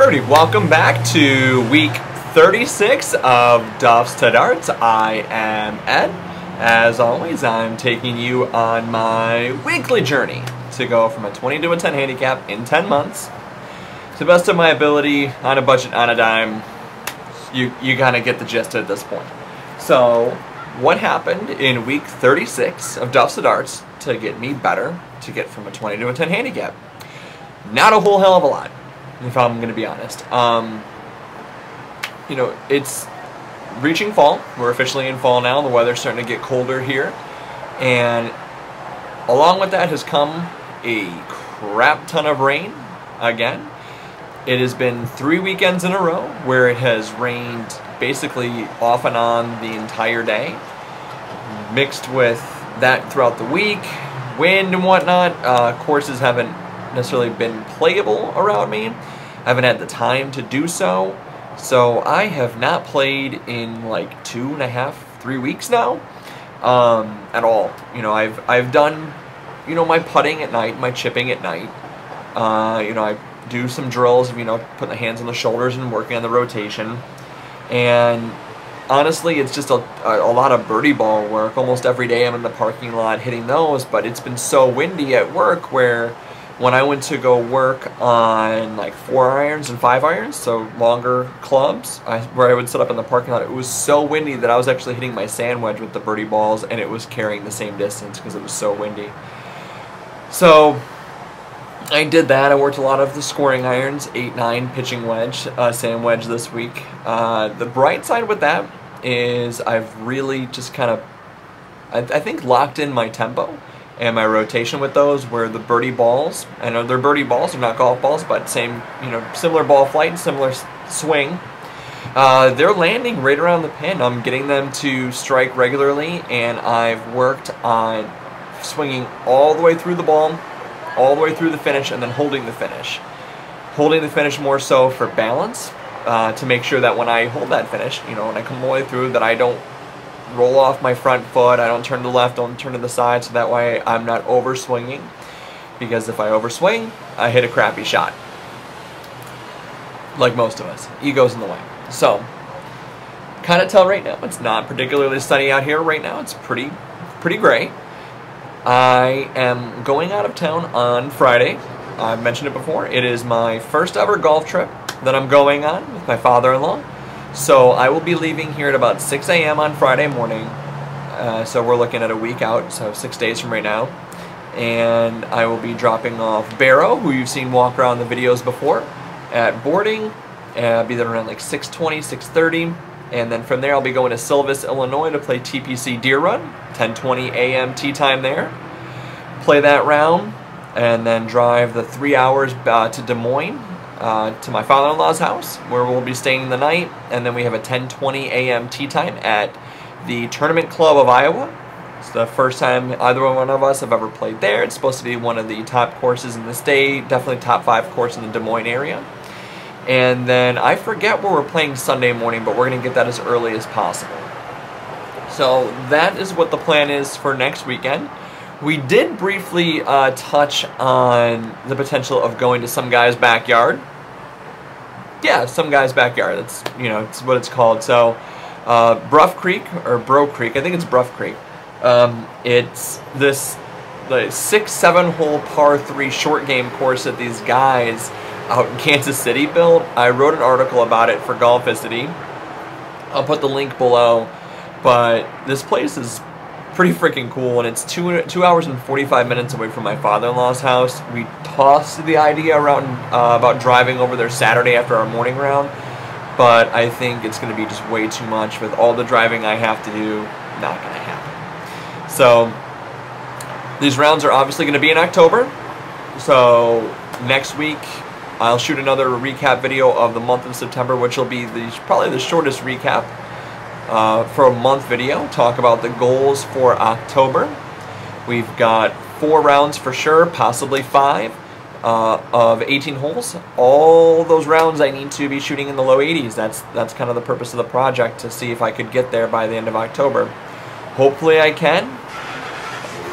everybody, welcome back to week 36 of Duffs to Darts. I am Ed. As always, I'm taking you on my weekly journey to go from a 20 to a 10 handicap in 10 months. To the best of my ability, on a budget, on a dime. You kind of get the gist at this point. So, what happened in week 36 of Duffs to Darts to get me better, to get from a 20 to a 10 handicap? Not a whole hell of a lot, if I'm going to be honest. You know, it's reaching fall. We're officially in fall now. The weather's starting to get colder here. And along with that has come a crap ton of rain again. It has been 3 weekends in a row where it has rained basically off and on the entire day. Mixed with that throughout the week, wind and whatnot. Courses haven't necessarily been playable around me. I haven't had the time to do so. So I have not played in like 2.5, 3 weeks now at all. You know, I've done, you know, my putting at night, my chipping at night. You know, I do some drills of, you know, putting the hands on the shoulders and working on the rotation. And honestly, it's just a lot of birdie ball work. Almost every day I'm in the parking lot hitting those, but it's been so windy at work where when I went to go work on like 4 irons and 5 irons, so longer clubs, where I would sit up in the parking lot, it was so windy that I was actually hitting my sand wedge with the birdie balls, and it was carrying the same distance because it was so windy. So I did that. I worked a lot of the scoring irons, 8-9 pitching wedge, sand wedge this week. The bright side with that is I've really just kind of, I think, locked in my tempo and my rotation with those, where the birdie balls, I know they're birdie balls, they're not golf balls, but same, you know, similar ball flight, similar swing. They're landing right around the pin. I'm getting them to strike regularly, and I've worked on swinging all the way through the ball, all the way through the finish, and then holding the finish. Holding the finish more so for balance, to make sure that when I hold that finish, you know, when I come all the way through, that I don't roll off my front foot, I don't turn to the left, don't turn to the side, so that way I'm not overswinging. Because if I overswing, I hit a crappy shot. Like most of us. Ego's in the way. So, kind of tell right now, it's not particularly sunny out here right now. It's pretty gray. I am going out of town on Friday. I've mentioned it before. It is my first ever golf trip that I'm going on with my father-in-law. So I will be leaving here at about 6 a.m. on Friday morning. So we're looking at a week out, so 6 days from right now. And I will be dropping off Barrow, who you've seen walk around the videos before, at boarding. I'll be there around like 6:20, 6:30. And then from there I'll be going to Silvis, Illinois to play TPC Deer Run, 10:20 a.m. tee time there. Play that round, and then drive the 3 hours to Des Moines, to my father-in-law's house, where we'll be staying the night. And then we have a 10:20 a.m. tee time at the Tournament Club of Iowa. It's the first time either one of us have ever played there. It's supposed to be one of the top courses in the state, definitely top 5 course in the Des Moines area. And then I forget where we're playing Sunday morning, but we're going to get that as early as possible. So that is what the plan is for next weekend. We did briefly touch on the potential of going to some guy's backyard. Yeah, some guy's backyard. That's, you know, it's what it's called. So, Bruff Creek, or Bro Creek, I think it's Bruff Creek. It's this like 6-7 hole par 3 short game course that these guys out in Kansas City built. I wrote an article about it for Golficity. I'll put the link below. But this place is pretty freaking cool, and it's 2 hours and 45 minutes away from my father-in-law's house. We tossed the idea around about driving over there Saturday after our morning round, but I think it's going to be just way too much with all the driving I have to do. Not going to happen. So these rounds are obviously going to be in October. So next week I'll shoot another recap video of the month of September, which will be probably the shortest recap for a month video. Talk about the goals for October. We've got 4 rounds for sure, possibly 5 of 18 holes. All those rounds I need to be shooting in the low 80s. That's kind of the purpose of the project, to see if I could get there by the end of October. Hopefully I can.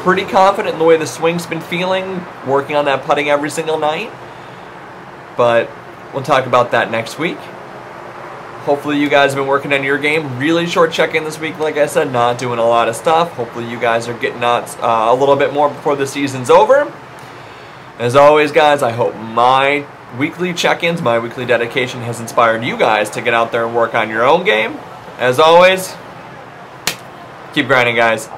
Pretty confident in the way the swing's been feeling, working on that putting every single night. But we'll talk about that next week. Hopefully you guys have been working on your game. Really short check-in this week, like I said, not doing a lot of stuff. Hopefully you guys are getting out a little bit more before the season's over. As always, guys, I hope my weekly check-ins, my weekly dedication has inspired you guys to get out there and work on your own game. As always, keep grinding, guys.